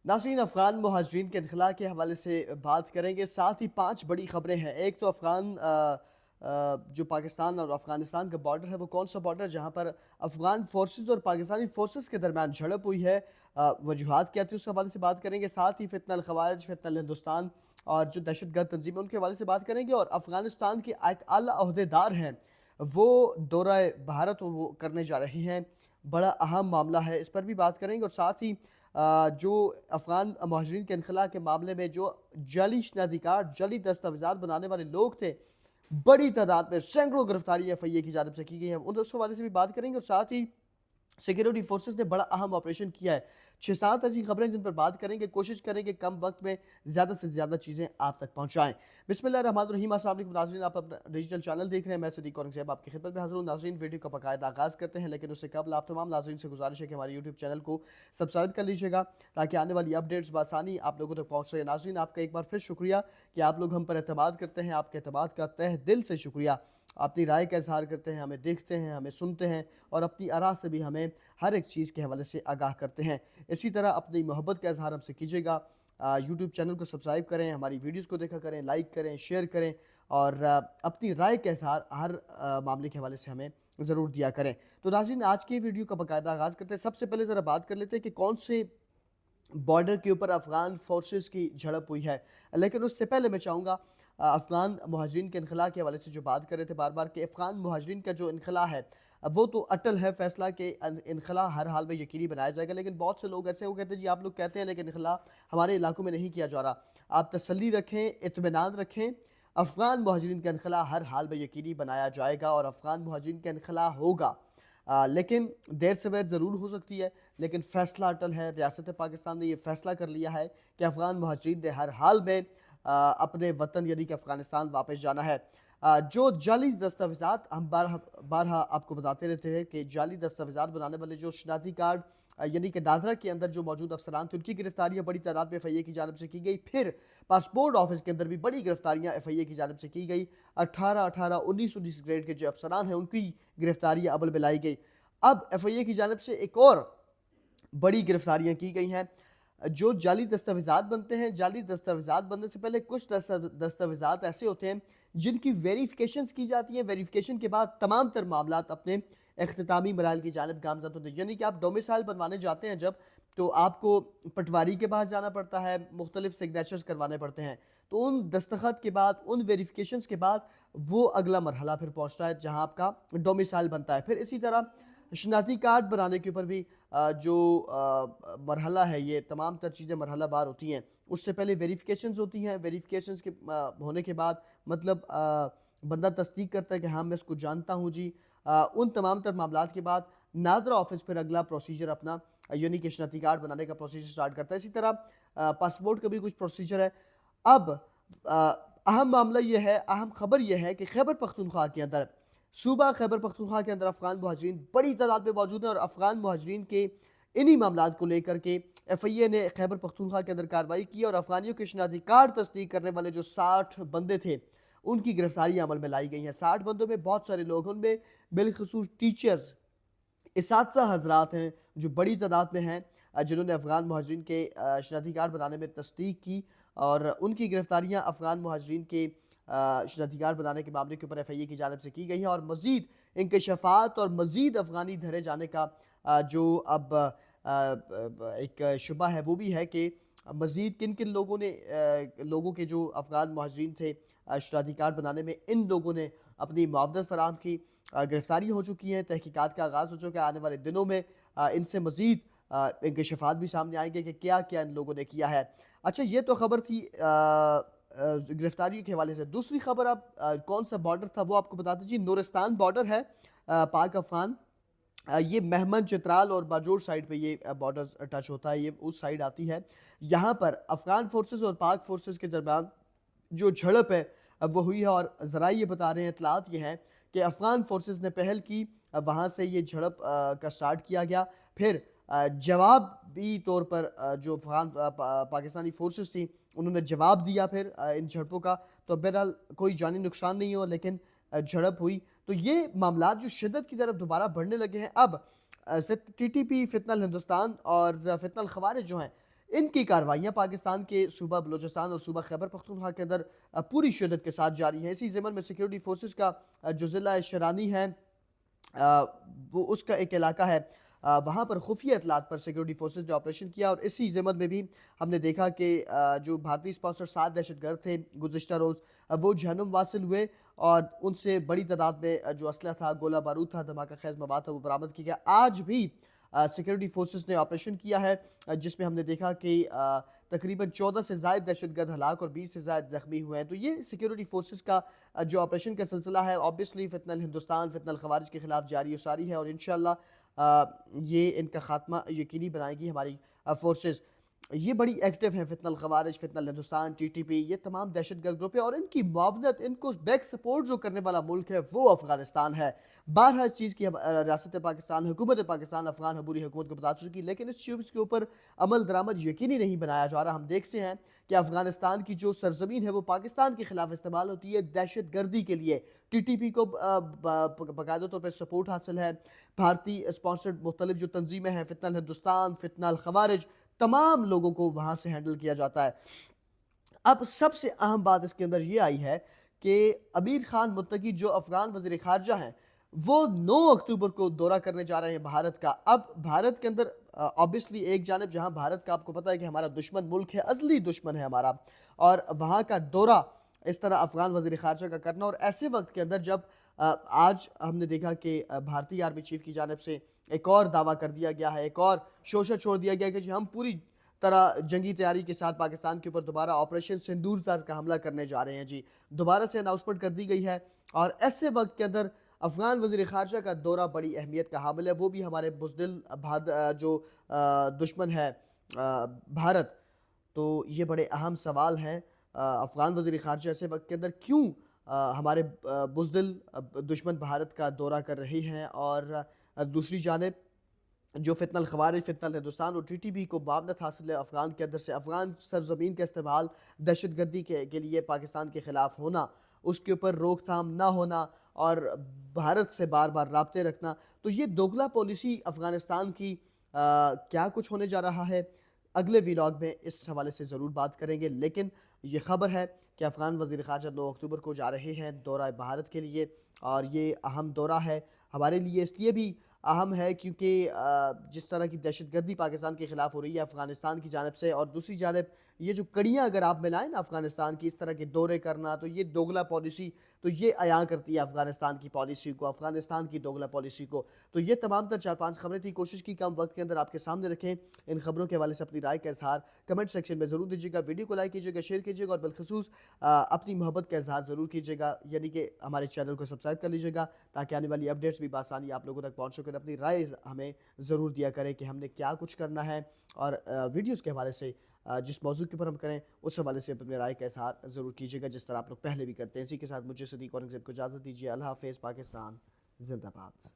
नाज़रीन, अफ़गान मुहाजिरीन के इनख़ला के हवाले से बात करेंगे, साथ ही 5 बड़ी ख़बरें हैं। एक तो जो पाकिस्तान और अफ़गानिस्तान का बॉर्डर है, वो कौन सा बॉर्डर है जहाँ पर अफ़गान फ़ोर्सेस और पाकिस्तानी फ़ोर्सेस के दरमियान झड़प हुई है, वजूहात क्या थी, उस हवाले से बात करेंगे। साथ ही फ़ित्ना अल ख़वारिज, फ़ित्ना अल हिंदुस्तान और जो दहशतगर्द तंजीमें, उनके हवाले से बात करेंगे। और अफ़गानिस्तान के एक आला ओहदेदार हैं, वो दौरा भारत वो करने जा रहे हैं, बड़ा अहम मामला है, इस पर भी बात करेंगे। और साथ ही जो अफ़गान मुहाजिरीन के इनख़ला के मामले में जो जाली शनाख्ती कार्ड, जाली दस्तावेज़ात बनाने वाले लोग थे, बड़ी तादाद में सैकड़ों गिरफ्तारियाँ एफआईए की जानिब से की गई हैं, उस हवाले से भी बात करेंगे। और साथ ही सिक्योरिटी फोर्सेस ने बड़ा अहम ऑपरेशन किया है। 6-7 ऐसी खबरें जिन पर बात करेंगे, कोशिश करेंगे कम वक्त में ज़्यादा से ज़्यादा चीज़ें आप तक पहुँचाएँ। बिस्मिल्लाहिर्रहमानिर्रहीम, अस्सलाम वालेकुम नाज़रीन, आप अपना डिजिटल चैनल देख रहे हैं, मैं सिद्दीक़ औरंगज़ेब आपकी खिदमत में हाज़िर हूँ। नाज़रीन, वीडियो का बाकायदा आगाज़ करते हैं, लेकिन उससे कबल आप तमाम नाज़रीन से गुजारिश है कि हमारे यूट्यूब चैनल को सब्सक्राइब कर लीजिएगा, ताकि आने वाली अपडेट्स बआसानी आप लोगों तक पहुँच सके। नाज़रीन, आपका एक बार फिर शुक्रिया कि आप लोग हम पर एतमाद करते हैं, आपके एतमाद का तहे दिल से शुक्रिया। अपनी राय का इज़हार करते हैं, हमें देखते हैं, हमें सुनते हैं और अपनी आरा से भी हमें हर एक चीज़ के हवाले से आगाह करते हैं। इसी तरह अपनी मोहब्बत का इज़हार हमसे कीजिएगा। यूट्यूब चैनल को सब्सक्राइब करें, हमारी वीडियोज़ को देखा करें, लाइक करें, शेयर करें और अपनी राय का इज़हार हर मामले के हवाले से हमें ज़रूर दिया करें। तो नाज़रीन, आज की वीडियो का बाकायदा आगाज़ करते हैं। सबसे पहले ज़रा बात कर लेते हैं कि कौन से बॉर्डर के ऊपर अफ़गान फ़ोर्सेस की झड़प हुई है। लेकिन उससे पहले मैं चाहूँगा, अफ़गान मुहाजिरीन के इनख़ला के हवाले से जो बात कर रहे थे बार-बार, कि अफ़गान मुहाजिरीन का जो इनख़ला है, वो तो अटल है फ़ैसला कि इनख़ला हर हाल में यकीनी बनाया जाएगा। लेकिन बहुत से लोग ऐसे, वो कहते हैं जी आप लोग कहते हैं लेकिन इनख़ला हमारे इलाकों में नहीं किया जा रहा। आप तसल्ली रखें, इत्मीनान रखें, अफ़गान मुहाजिरीन का इनख़ला हर हाल में यकीनी बनाया जाएगा और अफ़गान मुहाजिरीन का इनख़ला होगा। लेकिन देर सवेर ज़रूर हो सकती है, लेकिन फ़ैसला अटल है। रियासत पाकिस्तान ने ये फ़ैसला कर लिया है कि अफ़गान मुहाजिरीन ने हर हाल में अपने वतन यानी कि अफ़गानिस्तान वापस जाना है। जो जाली दस्तावेज़ात, हम बारहा आपको बताते रहते हैं कि जाली दस्तावेज़ात बनाने वाले जो शनाख्ती कार्ड यानी कि दादरा के अंदर जो मौजूद अफसरान थे, उनकी गिरफ्तारियाँ बड़ी तादाद में एफआईए की जानिब से की गई। फिर पासपोर्ट ऑफिस के अंदर भी बड़ी गिरफ्तारियाँ एफआईए की जानिब से की गई। 18-18, 19-19 ग्रेड के जो अफसरान हैं, उनकी गिरफ्तारियाँ अमल में लाई गई। अब एफआईए की जानिब से एक और बड़ी गिरफ्तारियाँ की गई हैं। जो जाली दस्तावेज़ात बनते हैं, जाली दस्तावेज़ात बनने से पहले कुछ दस्तावेज़ात ऐसे होते हैं जिनकी वेरिफिकेशंस की जाती हैं। वेरिफिकेशन के बाद तमाम तर मामलात अपने इख्तितामी मराहल की जानिब गामज़द होते हैं। यानी कि आप डोमिसाइल बनवाने जाते हैं जब, तो आपको पटवारी के पास जाना पड़ता है, मुख्तलिफ सिग्नेचर्स करवाने पड़ते हैं। तो उन दस्तखत के बाद, उन वेरिफिकेशंस के बाद वो अगला मरहला फिर पहुँचता है जहाँ आपका डोमिसाइल बनता है। फिर इसी तरह शनाख्ती कार्ड बनाने के ऊपर भी जो मरहला है, ये तमाम तर चीज़ें मरहला वार होती हैं। उससे पहले वेरिफिकेशंस होती हैं। वेरिफिकेशंस के होने के बाद मतलब बंदा तस्दीक करता है कि हाँ मैं इसको जानता हूँ जी। उन तमाम तर मामलात के बाद नादरा ऑफिस फिर अगला प्रोसीजर अपना यानी कि शनाख्ती कार्ड बनाने का प्रोसीजर स्टार्ट करता है। इसी तरह पासपोर्ट का भी कुछ प्रोसीजर है। अब अहम मामला ये है, अहम खबर यह है कि खैबर पख्तूनख्वा के अंदर, सूबा खैबर पख्तूनख्वा के अंदर अफ़गान मुहाजिरीन बड़ी तादाद में मौजूद हैं और अफ़गान मुहाजिरीन के इन्हीं मामलात को लेकर के एफआईए ने खैबर पख्तूनख्वा के अंदर कार्रवाई की और अफ़गानियों के शनाख्ती कार्ड तस्दीक करने वाले जो 60 बंदे थे, उनकी गिरफ्तारी अमल में लाई गई हैं। 60 बंदों में बहुत सारे लोग, उनमें बिलखसूस टीचर्स, इसातिज़ा हज़रात हैं जो बड़ी तादाद में हैं, जिन्होंने अफ़गान मुहाजिरीन के शनाख्ती कार्ड बनाने में तस्दीक की और उनकी गिरफ्तारियाँ अफ़गान मुहाजिरीन के शनाख्ती कार्ड बनाने के मामले के ऊपर एफआईए की जानिब से की गई हैं। और मज़ीद इंकशाफात और मज़ीद अफ़गानी धरे जाने का जो अब एक शुबा है, वो भी है कि मज़ीद किन किन लोगों के जो अफ़गान मुहाजिरीन थे शनाख्ती कार्ड बनाने में, इन लोगों ने अपनी मुआवज़त फ़राहम की। गिरफ्तारी हो चुकी हैं, तहकीकात का आगाज़ हो चुका है। आने वाले दिनों में इनसे मज़ीद इंकशाफात भी सामने आएंगे कि क्या क्या इन लोगों ने किया है। अच्छा, ये तो खबर थी गिरफ्तारी के हवाले से। दूसरी खबर, अब कौन सा बॉर्डर था वो आपको बता दीजिए। नूरिस्तान बॉर्डर है पाक अफ़गान, ये मेहमन, चित्राल और बाजोर साइड पे ये बॉर्डर टच होता है, ये उस साइड आती है। यहाँ पर अफ़गान फोर्सेस और पाक फोर्सेस के दरमियान जो झड़प है वो हुई है और ज़रा ये बता रहे हैं, इतलात ये हैं कि अफ़गान फोर्सेस ने पहल की, वहाँ से ये झड़प का स्टार्ट किया गया। फिर जवाबी तौर पर जो अफ़गान पाकिस्तानी फोर्सेस थी, उन्होंने जवाब दिया फिर इन झड़पों का। तो बहरहाल कोई जानी नुकसान नहीं हुआ, लेकिन झड़प हुई। तो ये मामलात जो शिद्दत की तरफ दोबारा बढ़ने लगे हैं। अब टीटीपी, फ़ितना अल हिंदुस्तान और फ़ितना अल ख़वारिज जो हैं, ان کی کارروائیاں پاکستان کے صوبہ بلوچستان اور صوبہ خیبر پختونخوا کے اندر پوری شدت کے ساتھ جاری ہیں۔ اسی ضمن میں سیکیورٹی فورسز کا جو ضلع شرانی ہے وہ اس کا ایک علاقہ ہے، وہاں پر خفیہ اطلاعات پر سیکیورٹی فورسز نے آپریشن کیا، اور اسی ضمن میں بھی ہم نے دیکھا کہ جو بھارتی اسپانسر 7 دہشت گرد تھے گزشتہ روز وہ جہنم واصل ہوئے، اور ان سے بڑی تعداد میں جو اسلحہ تھا، گولہ بارود تھا، دھماکہ خیز مواد تھا، وہ برآمد کیا گیا۔ آج بھی سیکیورٹی فورسز نے آپریشن کیا ہے، جس میں ہم نے دیکھا کہ تقریباً 14 سے زائد دہشت گرد ہلاک اور 20 سے زائد زخمی ہوئے ہیں۔ تو یہ سیکیورٹی فورسز کا جو آپریشن کا سلسلہ ہے، obviously فتنہ الہندوستان، فتنہ الخوارج کے خلاف جاری و ساری ہے، اور انشاءاللہ یہ ان کا خاتمہ یقینی بنائے گی ہماری فورسز۔ یہ بڑی ایکٹیو ہیں، فتنہ الخوارج، فتنہ الہندوستان، ٹی ٹی پی، یہ تمام دہشت گرد گروپ ہیں، اور ان کی معاونت، ان کو بیک سپورٹ جو کرنے والا ملک ہے وہ افغانستان ہے۔ بارہا اس چیز کی ریاست پاکستان، حکومت پاکستان افغان عبوری حکومت کو بتا چکی، لیکن اس چیز کے اوپر عمل درآمد یقینی نہیں بنایا جا رہا۔ ہم دیکھتے ہیں کہ افغانستان کی جو سرزمین ہے وہ پاکستان کے خلاف استعمال ہوتی ہے دہشت گردی کے لیے۔ ٹی ٹی پی کو باقاعدہ طور پہ سپورٹ حاصل ہے، بھارتی اسپانسرڈ مختلف جو تنظیمیں ہیں، فتنہ الہندوستان، فتنہ الخوارج، تمام لوگوں کو وہاں سے ہینڈل کیا جاتا ہے۔ اب سب سے اہم بات اس کے اندر یہ آئی ہے کہ امیر خان متقی جو افغان وزیر خارجہ ہیں، وہ 9 اکتوبر کو دورہ کرنے جا رہے ہیں بھارت کا۔ اب بھارت کے اندر obviously ایک جانب جہاں بھارت کا آپ کو پتہ ہے کہ ہمارا دشمن ملک ہے، ازلی دشمن ہے ہمارا، اور وہاں کا دورہ اس طرح افغان وزیر خارجہ کا کرنا، اور ایسے وقت کے اندر جب آج ہم نے دیکھا کہ بھارتی آرمی چیف کی جانب سے ایک اور دعویٰ کر دیا گیا ہے، ایک اور شوشہ چھوڑ دیا گیا کہ جی ہم پوری طرح جنگی تیاری کے ساتھ پاکستان کے اوپر دوبارہ آپریشن سندور کا حملہ کرنے جا رہے ہیں، جی دوبارہ سے اناؤنسمنٹ کر دی گئی ہے، اور ایسے وقت کے اندر افغان وزیر خارجہ کا دورہ بڑی اہمیت کا حامل ہے، وہ بھی ہمارے بزدل جو دشمن ہے بھارت۔ تو یہ بڑے اہم سوال ہیں، افغان وزیر خارجہ ایسے وقت کے اندر کیوں ہمارے بزدل دشمن بھارت کا دورہ کر رہے ہیں، اور دوسری جانب جو فتنہ الخوارج، فتنہ الہندوستان اور ٹی ٹی پی کو معاونت حاصل ہے افغان کے اندر سے، افغان سرزمین کا استعمال دہشت گردی کے لیے پاکستان کے خلاف ہونا، اس کے اوپر روک تھام نہ ہونا، اور بھارت سے بار بار رابطے رکھنا، تو یہ دوگلا پالیسی افغانستان کی کیا کچھ ہونے جا رہا ہے، اگلے ویلاگ میں اس حوالے سے ضرور بات کریں گے۔ لیکن یہ خبر ہے کہ افغان وزیر خارجہ 9 اکتوبر کو جا رہے ہیں دورہ بھارت کے لیے، اور یہ اہم دورہ ہے ہمارے لیے، اس لیے بھی اہم ہے کیونکہ جس طرح کی دہشت گردی پاکستان کے خلاف ہو رہی ہے افغانستان کی جانب سے، اور دوسری جانب یہ جو کڑیاں اگر آپ ملائیں نا افغانستان کی، اس طرح کے دورے کرنا، تو یہ دوگلا پالیسی تو یہ عیاں کرتی ہے افغانستان کی پالیسی کو، افغانستان کی دوگلا پالیسی کو۔ تو یہ تمام تر 4-5 خبریں تھیں، کوشش کی کم وقت کے اندر آپ کے سامنے رکھیں۔ ان خبروں کے حوالے سے اپنی رائے کا اظہار کمنٹ سیکشن میں ضرور دیجیے گا، ویڈیو کو لائک کیجیے گا، شیئر کیجیے گا، اور بالخصوص اپنی محبت کا اظہار ضرور کیجیے گا، یعنی کہ ہمارے چینل کو سبسکرائب کر لیجیے گا تاکہ آنے والی اپڈیٹس بھی بآسانی آپ لوگوں تک پہنچ سکیں۔ اپنی رائے ہمیں ضرور دیا کریں کہ ہم نے کیا کچھ کرنا ہے، اور ویڈیوز کے حوالے سے جس موضوع کے اوپر ہم کریں اس حوالے سے اپنے رائے کا اظہار ضرور کیجیے گا، جس طرح آپ لوگ پہلے بھی کرتے ہیں۔ اسی کے ساتھ مجھے صدیق اورنگزیب کو اجازت دیجیے۔ اللہ حافظ، پاکستان زندہ باد۔